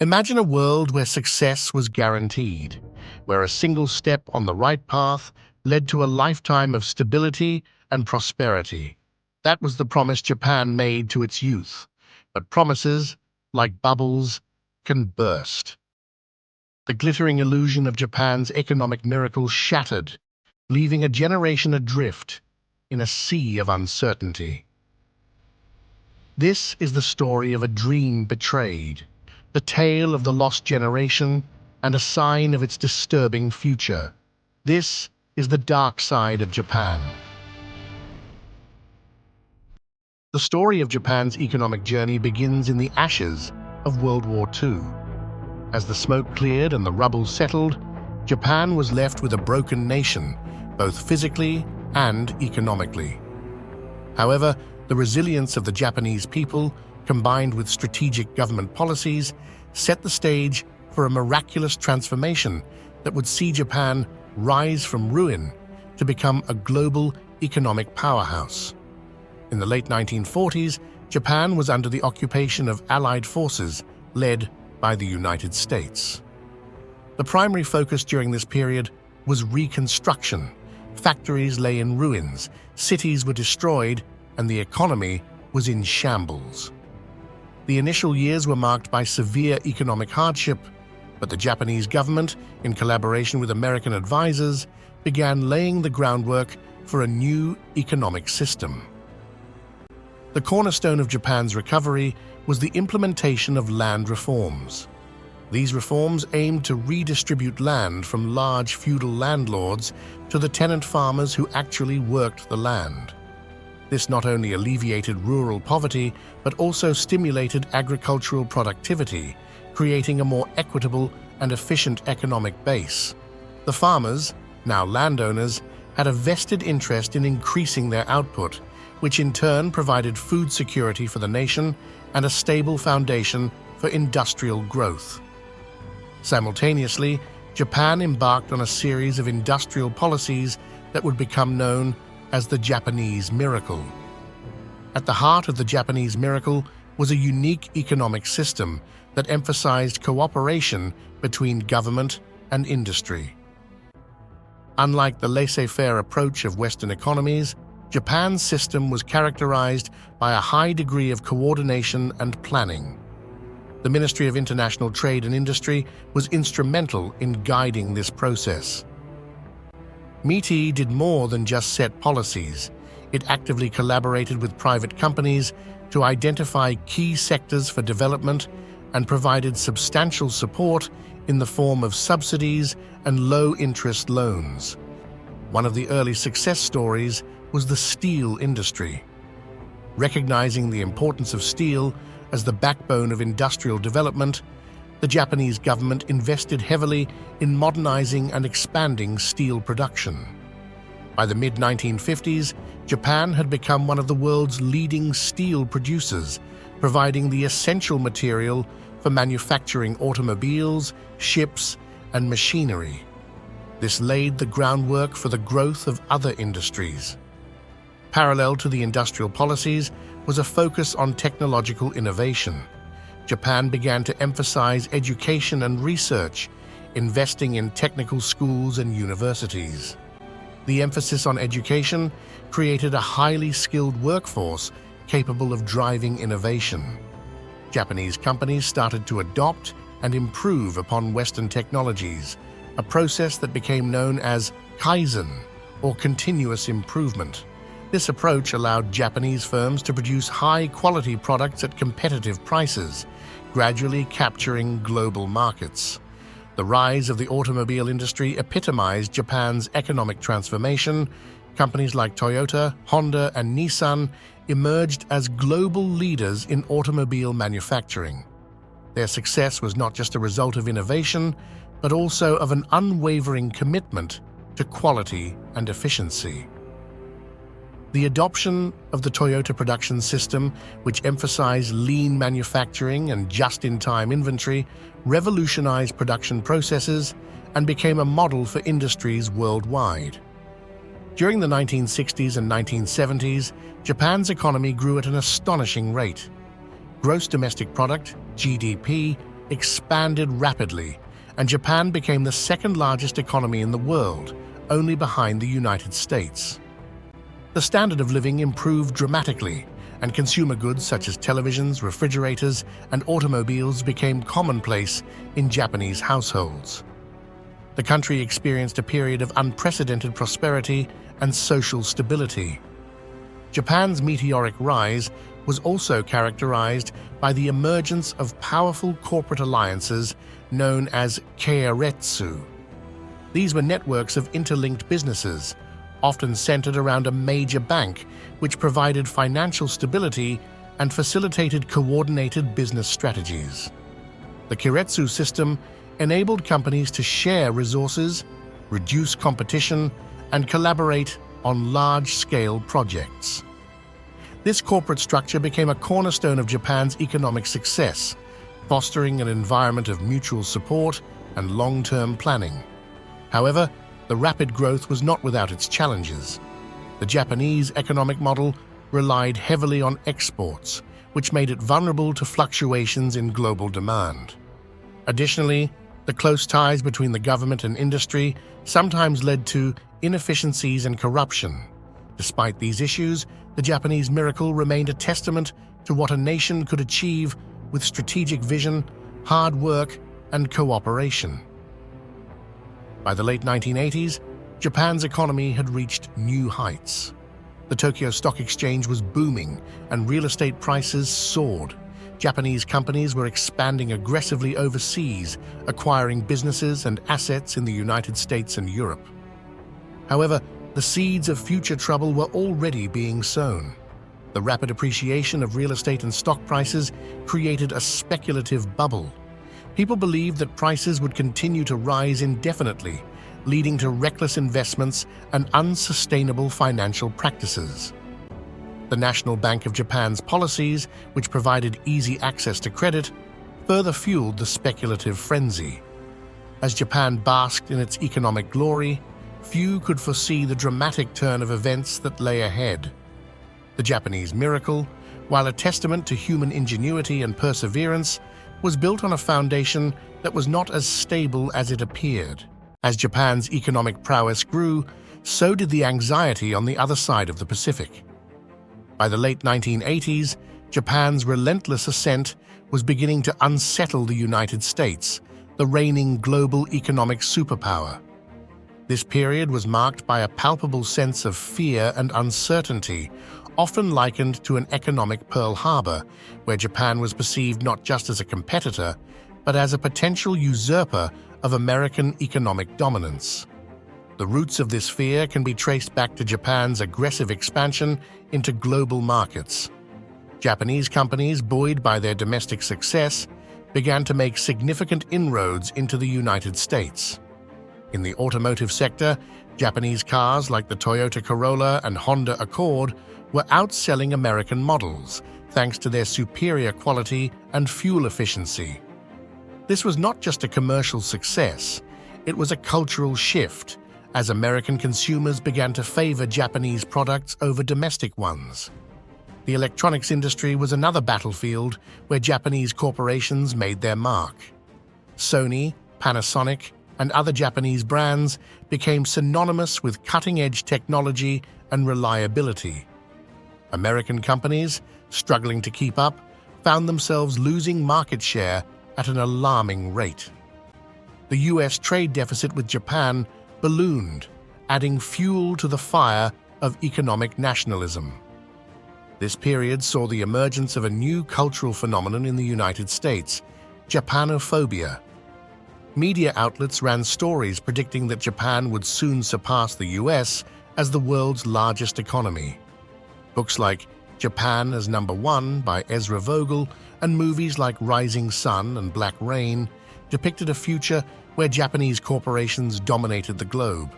Imagine a world where success was guaranteed, where a single step on the right path led to a lifetime of stability and prosperity. That was the promise Japan made to its youth. But promises, like bubbles, can burst. The glittering illusion of Japan's economic miracle shattered, leaving a generation adrift in a sea of uncertainty. This is the story of a dream betrayed, the tale of the lost generation, and a sign of its disturbing future. This is the dark side of Japan. The story of Japan's economic journey begins in the ashes of World War II. As the smoke cleared and the rubble settled, Japan was left with a broken nation, both physically and economically. However, the resilience of the Japanese people, combined with strategic government policies, set the stage for a miraculous transformation that would see Japan rise from ruin to become a global economic powerhouse. In the late 1940s, Japan was under the occupation of Allied forces led by the United States. The primary focus during this period was reconstruction. Factories lay in ruins, cities were destroyed, and the economy was in shambles. The initial years were marked by severe economic hardship, but the Japanese government, in collaboration with American advisors, began laying the groundwork for a new economic system. The cornerstone of Japan's recovery was the implementation of land reforms. These reforms aimed to redistribute land from large feudal landlords to the tenant farmers who actually worked the land. This not only alleviated rural poverty, but also stimulated agricultural productivity, creating a more equitable and efficient economic base. The farmers, now landowners, had a vested interest in increasing their output, which in turn provided food security for the nation and a stable foundation for industrial growth. Simultaneously, Japan embarked on a series of industrial policies that would become known as the Japanese Miracle. At the heart of the Japanese Miracle was a unique economic system that emphasized cooperation between government and industry. Unlike the laissez-faire approach of Western economies, Japan's system was characterized by a high degree of coordination and planning. The Ministry of International Trade and Industry was instrumental in guiding this process. MITI did more than just set policies. It actively collaborated with private companies to identify key sectors for development and provided substantial support in the form of subsidies and low-interest loans. One of the early success stories was the steel industry. Recognizing the importance of steel as the backbone of industrial development, the Japanese government invested heavily in modernizing and expanding steel production. By the mid-1950s, Japan had become one of the world's leading steel producers, providing the essential material for manufacturing automobiles, ships, and machinery. This laid the groundwork for the growth of other industries. Parallel to the industrial policies was a focus on technological innovation. Japan began to emphasize education and research, investing in technical schools and universities. The emphasis on education created a highly skilled workforce capable of driving innovation. Japanese companies started to adopt and improve upon Western technologies, a process that became known as Kaizen, or continuous improvement. This approach allowed Japanese firms to produce high-quality products at competitive prices, gradually capturing global markets. The rise of the automobile industry epitomized Japan's economic transformation. Companies like Toyota, Honda, and Nissan emerged as global leaders in automobile manufacturing. Their success was not just a result of innovation, but also of an unwavering commitment to quality and efficiency. The adoption of the Toyota production system, which emphasized lean manufacturing and just-in-time inventory, revolutionized production processes and became a model for industries worldwide. During the 1960s and 1970s, Japan's economy grew at an astonishing rate. Gross domestic product, GDP, expanded rapidly, and Japan became the second largest economy in the world, only behind the United States. The standard of living improved dramatically, and consumer goods such as televisions, refrigerators, and automobiles became commonplace in Japanese households. The country experienced a period of unprecedented prosperity and social stability. Japan's meteoric rise was also characterized by the emergence of powerful corporate alliances known as keiretsu. These were networks of interlinked businesses, often centered around a major bank, which provided financial stability and facilitated coordinated business strategies. The keiretsu system enabled companies to share resources, reduce competition, and collaborate on large-scale projects. This corporate structure became a cornerstone of Japan's economic success, fostering an environment of mutual support and long-term planning. However, the rapid growth was not without its challenges. The Japanese economic model relied heavily on exports, which made it vulnerable to fluctuations in global demand. Additionally, the close ties between the government and industry sometimes led to inefficiencies and corruption. Despite these issues, the Japanese miracle remained a testament to what a nation could achieve with strategic vision, hard work, and cooperation. By the late 1980s, Japan's economy had reached new heights. The Tokyo Stock Exchange was booming, and real estate prices soared. Japanese companies were expanding aggressively overseas, acquiring businesses and assets in the United States and Europe. However, the seeds of future trouble were already being sown. The rapid appreciation of real estate and stock prices created a speculative bubble. People believed that prices would continue to rise indefinitely, leading to reckless investments and unsustainable financial practices. The National Bank of Japan's policies, which provided easy access to credit, further fueled the speculative frenzy. As Japan basked in its economic glory, few could foresee the dramatic turn of events that lay ahead. The Japanese miracle, while a testament to human ingenuity and perseverance, was built on a foundation that was not as stable as it appeared. As Japan's economic prowess grew, so did the anxiety on the other side of the Pacific. By the late 1980s, Japan's relentless ascent was beginning to unsettle the United States, the reigning global economic superpower. This period was marked by a palpable sense of fear and uncertainty, often likened to an economic Pearl Harbor, where Japan was perceived not just as a competitor, but as a potential usurper of American economic dominance. The roots of this fear can be traced back to Japan's aggressive expansion into global markets. Japanese companies, buoyed by their domestic success, began to make significant inroads into the United States. In the automotive sector, Japanese cars like the Toyota Corolla and Honda Accord were outselling American models, thanks to their superior quality and fuel efficiency. This was not just a commercial success, it was a cultural shift, as American consumers began to favor Japanese products over domestic ones. The electronics industry was another battlefield where Japanese corporations made their mark. Sony, Panasonic, and other Japanese brands became synonymous with cutting-edge technology and reliability. American companies, struggling to keep up, found themselves losing market share at an alarming rate. The U.S. trade deficit with Japan ballooned, adding fuel to the fire of economic nationalism. This period saw the emergence of a new cultural phenomenon in the United States, Japanophobia. Media outlets ran stories predicting that Japan would soon surpass the US as the world's largest economy. Books like Japan as Number One by Ezra Vogel and movies like Rising Sun and Black Rain depicted a future where Japanese corporations dominated the globe.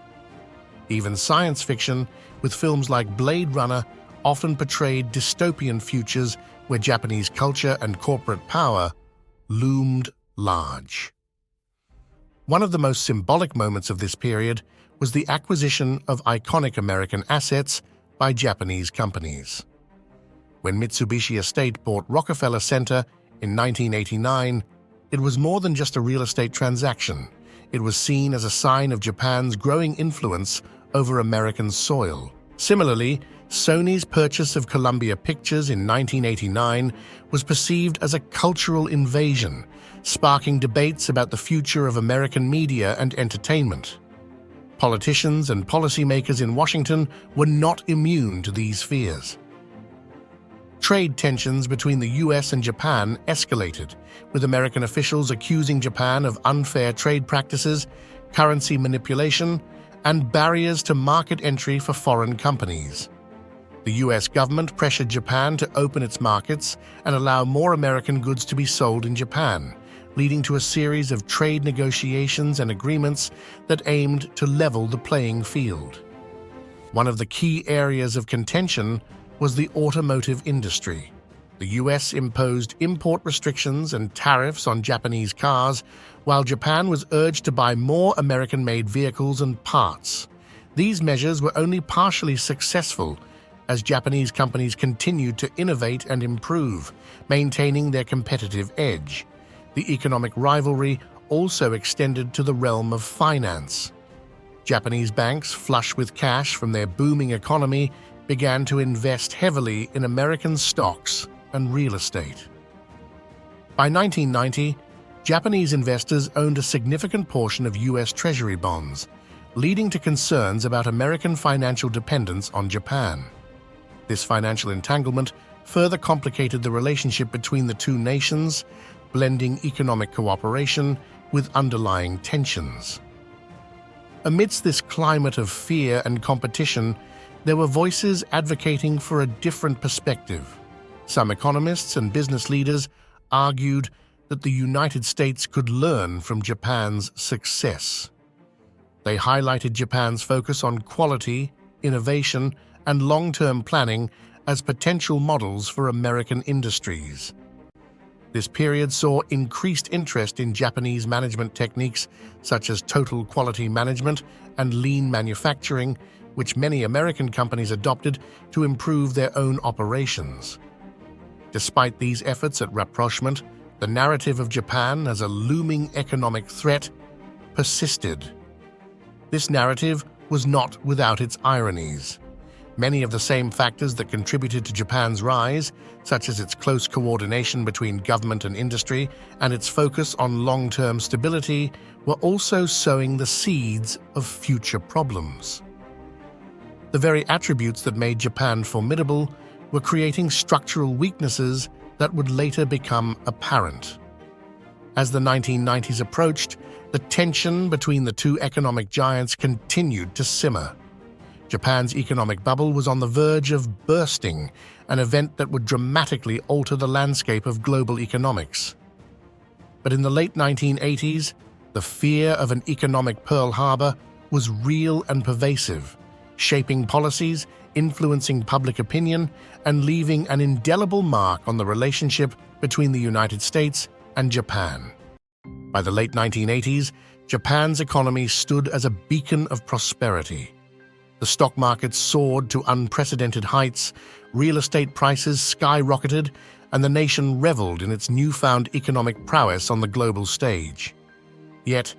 Even science fiction, with films like Blade Runner, often portrayed dystopian futures where Japanese culture and corporate power loomed large. One of the most symbolic moments of this period was the acquisition of iconic American assets by Japanese companies. When Mitsubishi Estate bought Rockefeller Center in 1989, It was more than just a real estate transaction. It was seen as a sign of Japan's growing influence over American soil. Similarly, Sony's purchase of Columbia Pictures in 1989 was perceived as a cultural invasion, sparking debates about the future of American media and entertainment. Politicians and policymakers in Washington were not immune to these fears. Trade tensions between the US and Japan escalated, with American officials accusing Japan of unfair trade practices, currency manipulation, and barriers to market entry for foreign companies. The US government pressured Japan to open its markets and allow more American goods to be sold in Japan, leading to a series of trade negotiations and agreements that aimed to level the playing field. One of the key areas of contention was the automotive industry. The US imposed import restrictions and tariffs on Japanese cars, while Japan was urged to buy more American-made vehicles and parts. These measures were only partially successful, as Japanese companies continued to innovate and improve, maintaining their competitive edge. The economic rivalry also extended to the realm of finance. Japanese banks, flush with cash from their booming economy, began to invest heavily in American stocks and real estate. By 1990, Japanese investors owned a significant portion of US Treasury bonds, leading to concerns about American financial dependence on Japan. This financial entanglement further complicated the relationship between the two nations, blending economic cooperation with underlying tensions. Amidst this climate of fear and competition, there were voices advocating for a different perspective. Some economists and business leaders argued that the United States could learn from Japan's success. They highlighted Japan's focus on quality, innovation, and long-term planning as potential models for American industries. This period saw increased interest in Japanese management techniques such as total quality management and lean manufacturing, which many American companies adopted to improve their own operations. Despite these efforts at rapprochement, the narrative of Japan as a looming economic threat persisted. This narrative was not without its ironies. Many of the same factors that contributed to Japan's rise, such as its close coordination between government and industry and its focus on long-term stability, were also sowing the seeds of future problems. The very attributes that made Japan formidable were creating structural weaknesses that would later become apparent. As the 1990s approached, the tension between the two economic giants continued to simmer. Japan's economic bubble was on the verge of bursting, an event that would dramatically alter the landscape of global economics. But in the late 1980s, the fear of an economic Pearl Harbor was real and pervasive, shaping policies, influencing public opinion, and leaving an indelible mark on the relationship between the United States and Japan. By the late 1980s, Japan's economy stood as a beacon of prosperity. The stock market soared to unprecedented heights, real estate prices skyrocketed, and the nation reveled in its newfound economic prowess on the global stage. Yet,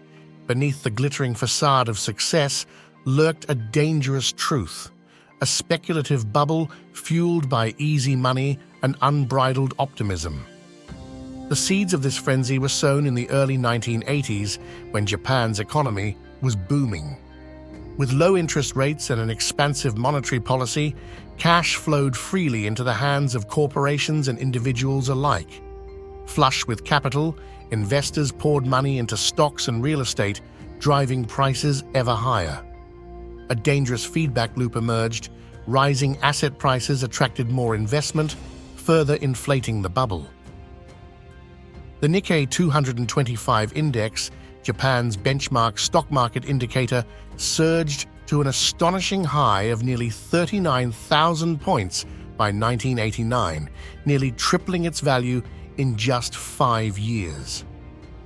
beneath the glittering facade of success lurked a dangerous truth, a speculative bubble fueled by easy money and unbridled optimism. The seeds of this frenzy were sown in the early 1980s when Japan's economy was booming. With low interest rates and an expansive monetary policy, cash flowed freely into the hands of corporations and individuals alike. Flush with capital, investors poured money into stocks and real estate, driving prices ever higher. A dangerous feedback loop emerged. Rising asset prices attracted more investment, further inflating the bubble. The Nikkei 225 index, Japan's benchmark stock market indicator, surged to an astonishing high of nearly 39,000 points by 1989, nearly tripling its value in just 5 years.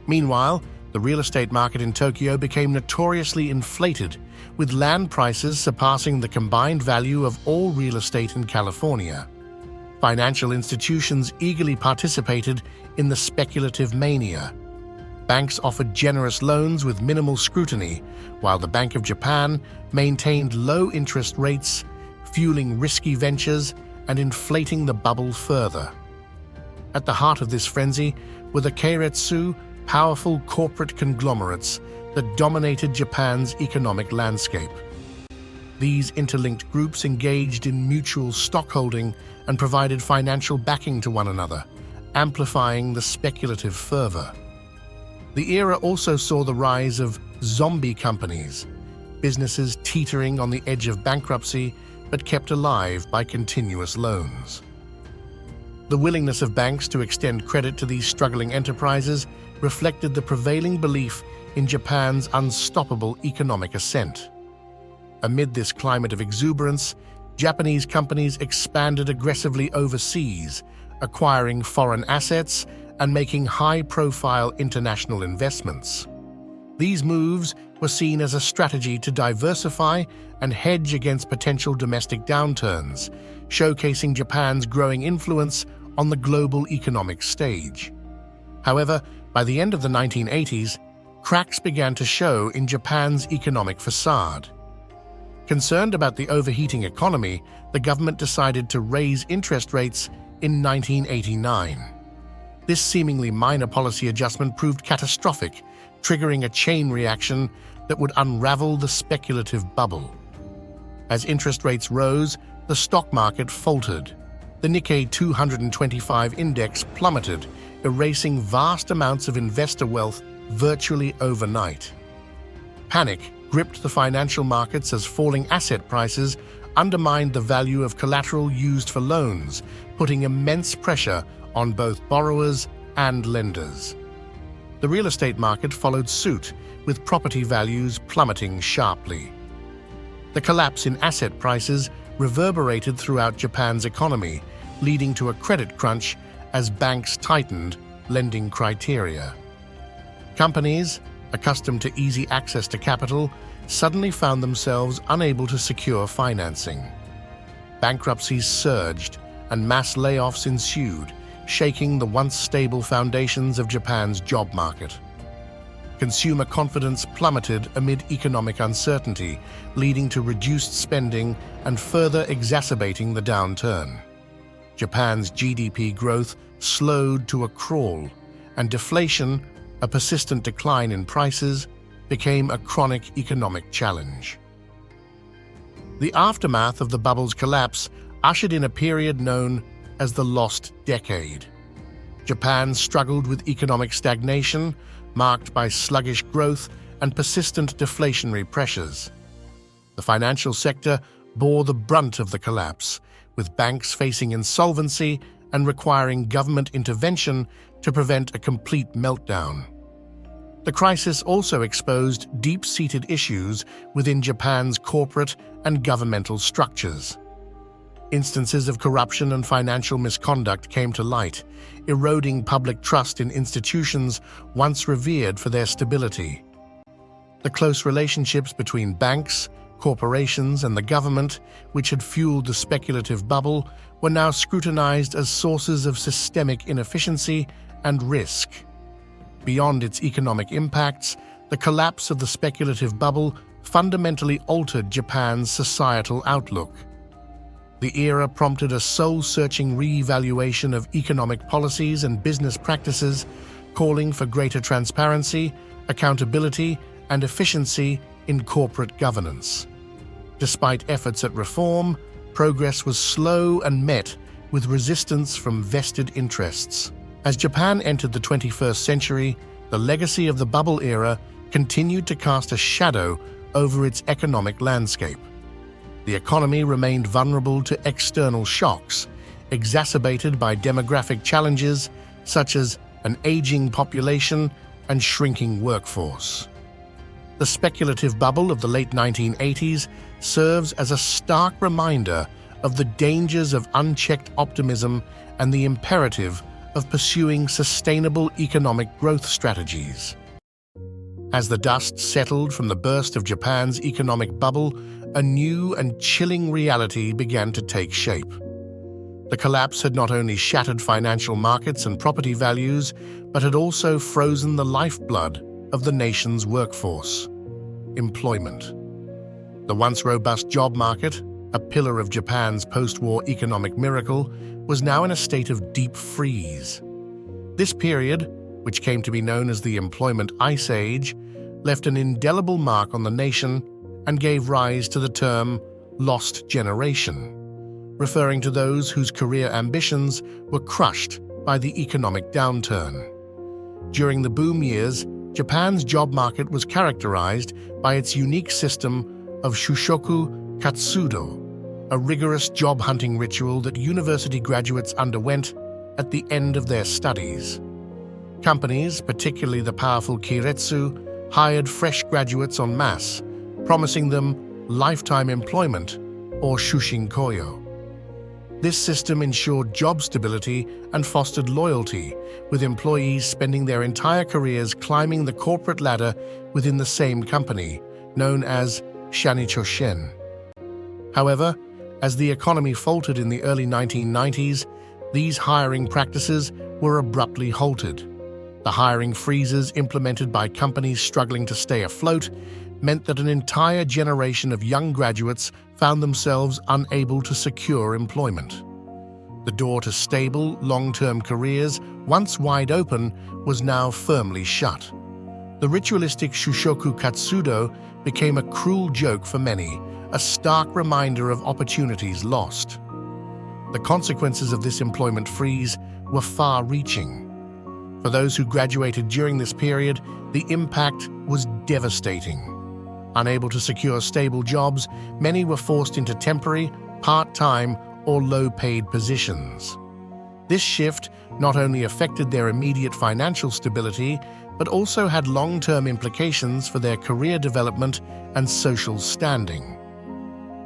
Meanwhile, the real estate market in Tokyo became notoriously inflated, with land prices surpassing the combined value of all real estate in California. Financial institutions eagerly participated in the speculative mania, Banks offered generous loans with minimal scrutiny, while the Bank of Japan maintained low interest rates, fueling risky ventures and inflating the bubble further. At the heart of this frenzy were the keiretsu, powerful corporate conglomerates that dominated Japan's economic landscape. These interlinked groups engaged in mutual stockholding and provided financial backing to one another, amplifying the speculative fervor. The era also saw the rise of zombie companies, businesses teetering on the edge of bankruptcy but kept alive by continuous loans. The willingness of banks to extend credit to these struggling enterprises reflected the prevailing belief in Japan's unstoppable economic ascent. Amid this climate of exuberance, Japanese companies expanded aggressively overseas, acquiring foreign assets and making high-profile international investments. These moves were seen as a strategy to diversify and hedge against potential domestic downturns, showcasing Japan's growing influence on the global economic stage. However, by the end of the 1980s, cracks began to show in Japan's economic façade. Concerned about the overheating economy, the government decided to raise interest rates in 1989. This seemingly minor policy adjustment proved catastrophic, triggering a chain reaction that would unravel the speculative bubble. As interest rates rose, the stock market faltered. The Nikkei 225 index plummeted, erasing vast amounts of investor wealth virtually overnight. Panic gripped the financial markets as falling asset prices undermined the value of collateral used for loans, putting immense pressure on both borrowers and lenders. The real estate market followed suit, with property values plummeting sharply. The collapse in asset prices reverberated throughout Japan's economy, leading to a credit crunch as banks tightened lending criteria. Companies, accustomed to easy access to capital, suddenly found themselves unable to secure financing. Bankruptcies surged and mass layoffs ensued, shaking the once stable foundations of Japan's job market. Consumer confidence plummeted amid economic uncertainty, leading to reduced spending and further exacerbating the downturn. Japan's GDP growth slowed to a crawl, and deflation, a persistent decline in prices, became a chronic economic challenge. The aftermath of the bubble's collapse ushered in a period known as the Lost Decade. Japan struggled with economic stagnation, marked by sluggish growth and persistent deflationary pressures. The financial sector bore the brunt of the collapse, with banks facing insolvency and requiring government intervention to prevent a complete meltdown. The crisis also exposed deep-seated issues within Japan's corporate and governmental structures. Instances of corruption and financial misconduct came to light, eroding public trust in institutions once revered for their stability. The close relationships between banks, corporations, and the government, which had fueled the speculative bubble, were now scrutinized as sources of systemic inefficiency and risk. Beyond its economic impacts, the collapse of the speculative bubble fundamentally altered Japan's societal outlook. The era prompted a soul-searching re-evaluation of economic policies and business practices, calling for greater transparency, accountability, and efficiency in corporate governance. Despite efforts at reform, progress was slow and met with resistance from vested interests. As Japan entered the 21st century, the legacy of the bubble era continued to cast a shadow over its economic landscape. The economy remained vulnerable to external shocks, exacerbated by demographic challenges such as an aging population and shrinking workforce. The speculative bubble of the late 1980s serves as a stark reminder of the dangers of unchecked optimism and the imperative of pursuing sustainable economic growth strategies. As the dust settled from the burst of Japan's economic bubble, a new and chilling reality began to take shape. The collapse had not only shattered financial markets and property values, but had also frozen the lifeblood of the nation's workforce: employment. The once robust job market, a pillar of Japan's post-war economic miracle, was now in a state of deep freeze. This period, which came to be known as the Employment Ice Age, left an indelible mark on the nation and gave rise to the term "lost generation," referring to those whose career ambitions were crushed by the economic downturn. During the boom years, Japan's job market was characterized by its unique system of shushoku katsudo, a rigorous job-hunting ritual that university graduates underwent at the end of their studies. Companies, particularly the powerful keiretsu, hired fresh graduates en masse, promising them lifetime employment or shushinkoyo. This system ensured job stability and fostered loyalty, with employees spending their entire careers climbing the corporate ladder within the same company, known as shanichoshin. However, as the economy faltered in the early 1990s, these hiring practices were abruptly halted. The hiring freezes implemented by companies struggling to stay afloat meant that an entire generation of young graduates found themselves unable to secure employment. The door to stable, long-term careers, once wide open, was now firmly shut. The ritualistic shushoku katsudo became a cruel joke for many, a stark reminder of opportunities lost. The consequences of this employment freeze were far-reaching. For those who graduated during this period, the impact was devastating. Unable to secure stable jobs, many were forced into temporary, part-time, or low-paid positions. This shift not only affected their immediate financial stability, but also had long-term implications for their career development and social standing.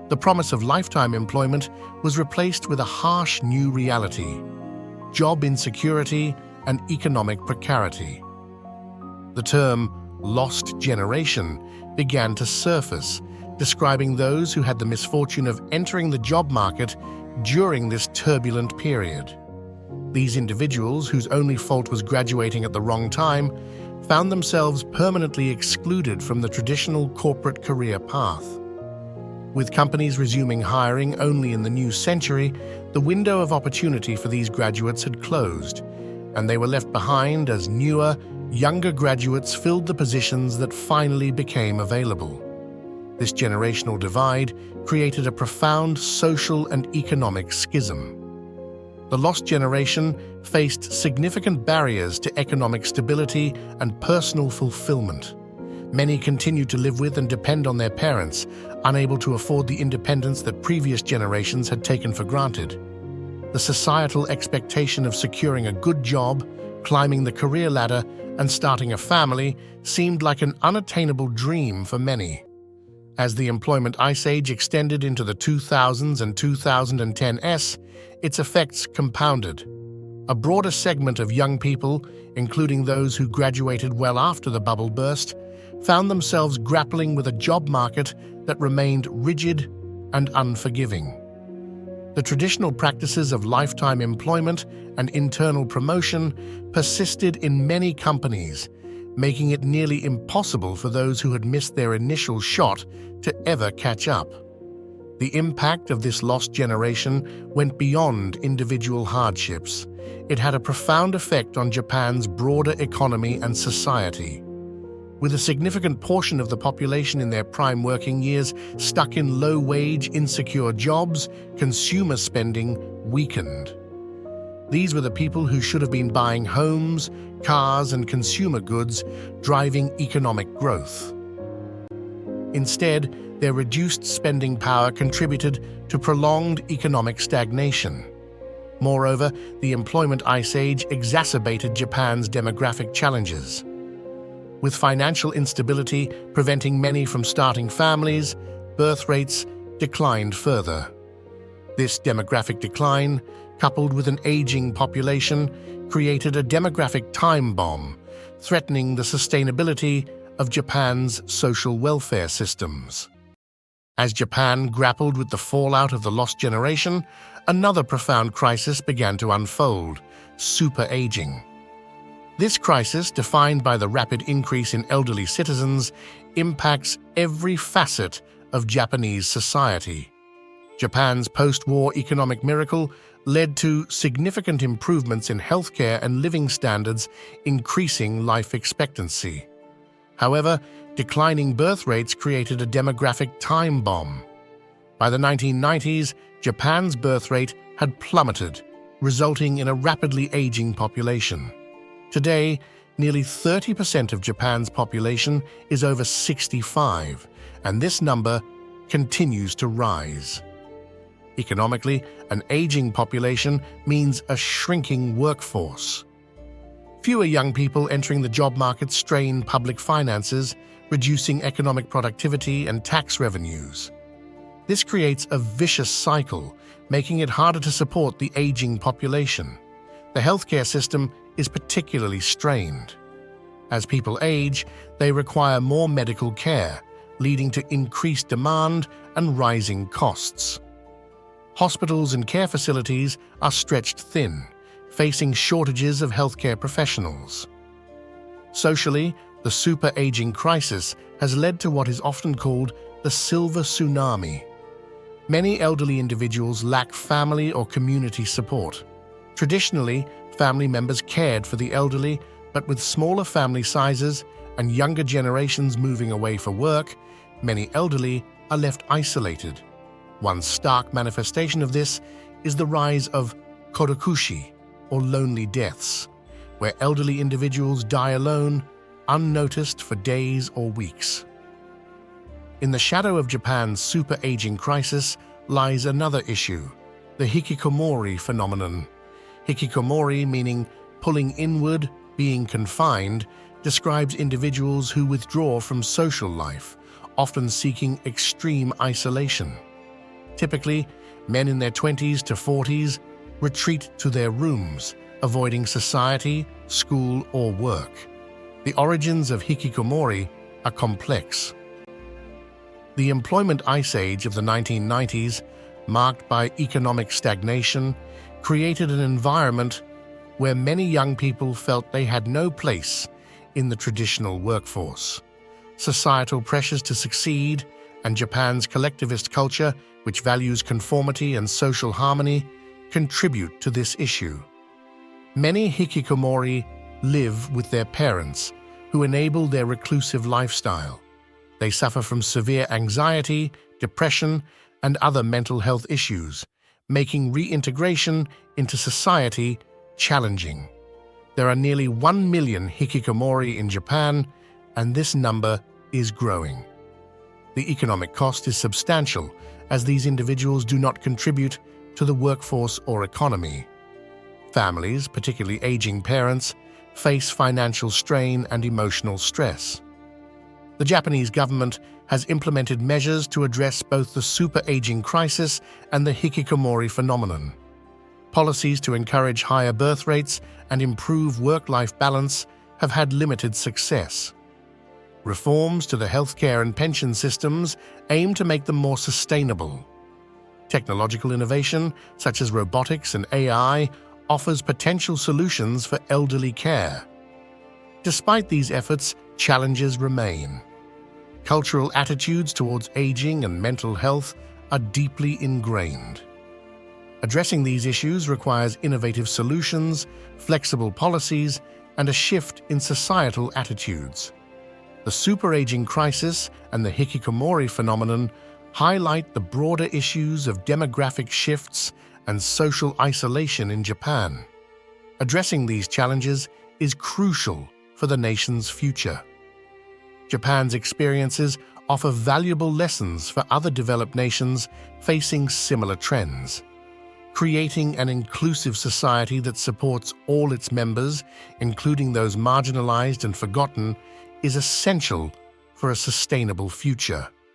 The promise of lifetime employment was replaced with a harsh new reality: job insecurity and economic precarity. The term "lost generation" began to surface, describing those who had the misfortune of entering the job market during this turbulent period. These individuals, whose only fault was graduating at the wrong time, found themselves permanently excluded from the traditional corporate career path. With companies resuming hiring only in the new century, the window of opportunity for these graduates had closed, and they were left behind as newer, younger graduates filled the positions that finally became available. This generational divide created a profound social and economic schism. The lost generation faced significant barriers to economic stability and personal fulfillment. Many continued to live with and depend on their parents, unable to afford the independence that previous generations had taken for granted. The societal expectation of securing a good job, climbing the career ladder, and starting a family seemed like an unattainable dream for many. As the employment ice age extended into the 2000s and 2010s, its effects compounded. A broader segment of young people, including those who graduated well after the bubble burst, found themselves grappling with a job market that remained rigid and unforgiving. The traditional practices of lifetime employment and internal promotion persisted in many companies, making it nearly impossible for those who had missed their initial shot to ever catch up. The impact of this lost generation went beyond individual hardships. It had a profound effect on Japan's broader economy and society. With a significant portion of the population in their prime working years stuck in low-wage, insecure jobs, consumer spending weakened. These were the people who should have been buying homes, cars, and consumer goods, driving economic growth. Instead, their reduced spending power contributed to prolonged economic stagnation. Moreover, the employment ice age exacerbated Japan's demographic challenges. With financial instability preventing many from starting families, birth rates declined further. This demographic decline, coupled with an aging population, created a demographic time bomb, threatening the sustainability of Japan's social welfare systems. As Japan grappled with the fallout of the lost generation, another profound crisis began to unfold: super-aging. This crisis, defined by the rapid increase in elderly citizens, impacts every facet of Japanese society. Japan's post-war economic miracle led to significant improvements in healthcare and living standards, increasing life expectancy. However, declining birth rates created a demographic time bomb. By the 1990s, Japan's birth rate had plummeted, resulting in a rapidly aging population. Today, nearly 30% of Japan's population is over 65, and this number continues to rise. Economically, an aging population means a shrinking workforce. Fewer young people entering the job market strain public finances, reducing economic productivity and tax revenues. This creates a vicious cycle, making it harder to support the aging population. The healthcare system is particularly strained. As people age, they require more medical care, leading to increased demand and rising costs. Hospitals and care facilities are stretched thin, facing shortages of healthcare professionals. Socially, the super-aging crisis has led to what is often called the silver tsunami. Many elderly individuals lack family or community support. Traditionally, family members cared for the elderly, but with smaller family sizes and younger generations moving away for work, many elderly are left isolated. One stark manifestation of this is the rise of kodokushi, or lonely deaths, where elderly individuals die alone, unnoticed for days or weeks. In the shadow of Japan's super-aging crisis lies another issue: the hikikomori phenomenon. Hikikomori, meaning pulling inward, being confined, describes individuals who withdraw from social life, often seeking extreme isolation. Typically, men in their 20s to 40s retreat to their rooms, avoiding society, school, or work. The origins of hikikomori are complex. The employment ice age of the 1990s, marked by economic stagnation, created an environment where many young people felt they had no place in the traditional workforce. Societal pressures to succeed and Japan's collectivist culture, which values conformity and social harmony, contribute to this issue. Many hikikomori live with their parents, who enable their reclusive lifestyle. They suffer from severe anxiety, depression, and other mental health issues, making reintegration into society challenging. There are nearly 1 million hikikomori in Japan, and this number is growing. The economic cost is substantial, as these individuals do not contribute to the workforce or economy. Families, particularly aging parents, face financial strain and emotional stress. The Japanese government has implemented measures to address both the super-aging crisis and the hikikomori phenomenon. Policies to encourage higher birth rates and improve work-life balance have had limited success. Reforms to the healthcare and pension systems aim to make them more sustainable. Technological innovation, such as robotics and AI, offers potential solutions for elderly care. Despite these efforts, challenges remain. Cultural attitudes towards aging and mental health are deeply ingrained. Addressing these issues requires innovative solutions, flexible policies, and a shift in societal attitudes. The super-aging crisis and the hikikomori phenomenon highlight the broader issues of demographic shifts and social isolation in Japan. Addressing these challenges is crucial for the nation's future. Japan's experiences offer valuable lessons for other developed nations facing similar trends. Creating an inclusive society that supports all its members, including those marginalized and forgotten, is essential for a sustainable future.